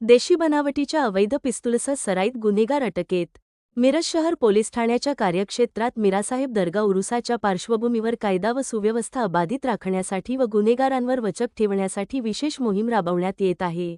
देशी बनावटीच्या अवैध पिस्तूलसह सराईत गुन्हेगार अटकेत. मिरज शहर पोलीस ठाण्याच्या कार्यक्षेत्रात मीरासाहेब दर्गा उरुसाच्या पार्श्वभूमीवर कायदा व सुव्यवस्था अबाधित राखण्यासाठी व गुन्हेगारांवर वचक ठेवण्यासाठी विशेष मोहीम राबवण्यात येत आहे.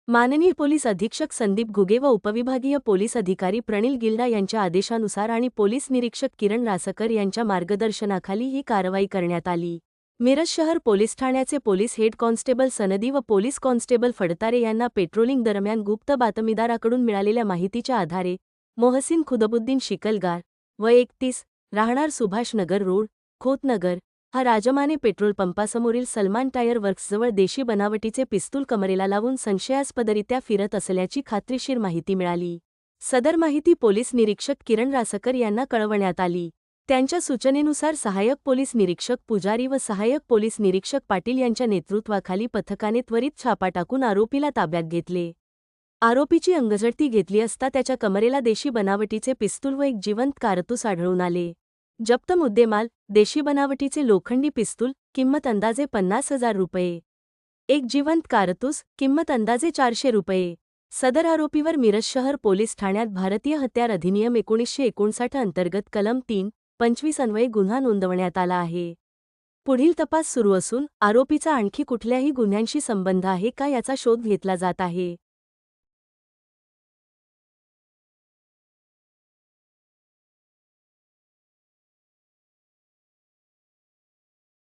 माननीय पोलीस अधीक्षक संदीप घुगे व उपविभागीय पोलीस अधिकारी प्रणिल गिल्डा यांच्या आदेशानुसार आणि पोलीस निरीक्षक किरण रासकर यांच्या मार्गदर्शनाखाली ही कारवाई करण्यात आली. मिरज शहर पोलीस ठाण्याचे पोलीस हेड कॉन्स्टेबल सनदी व पोलीस कॉन्स्टेबल फडतारे यांना पेट्रोलिंग दरम्यान गुप्त बातमीदाराकडून मिळालेल्या माहितीच्या आधारे मोहसिन खुदबुद्दीन शिकलगार व 31 राहणार सुभाष नगर रोड, खोतनगर हा राजमाने पेट्रोल पंपासमोरील सलमान टायर वर्क्सजवळ देशी बनावटीचे पिस्तूल कमरेला लावून संशयास्पदरित्या फिरत असल्याची खात्रीशीर माहिती मिळाली. सदर माहिती पोलीस निरीक्षक किरण रासकर यांना कळवण्यात आली. त्यांच्या सूचनेनुसार सहाय्यक पोलीस निरीक्षक पुजारी व सहाय्यक पोलीस निरीक्षक पाटील यांच्या नेतृत्वाखाली पथकाने त्वरित छापा टाकून आरोपीला ताब्यात घेतले. आरोपीची अंगझडती घेतली असता त्याच्या कमरेला देशी बनावटीचे पिस्तूल व एक जिवंत कारतूस आढळून आले. जप्त मुद्देमाल देशी बनावटीचे लोखंडी पिस्तूल, किंमत अंदाजे 50,000 रुपये. एक जिवंत कारतूस, किंमत अंदाजे 400 रुपये. सदर आरोपीवर मिरज शहर पोलीस ठाण्यात भारतीय हत्यार अधिनियम 1959 अंतर्गत कलम 325 अन्वये गुन्हा नोंदवण्यात आला आहे. पुढील तपास सुरू असून आरोपीचा आणखी कुठल्याही गुन्ह्यांशी संबंध आहे का याचा शोध घेतला जात आहे.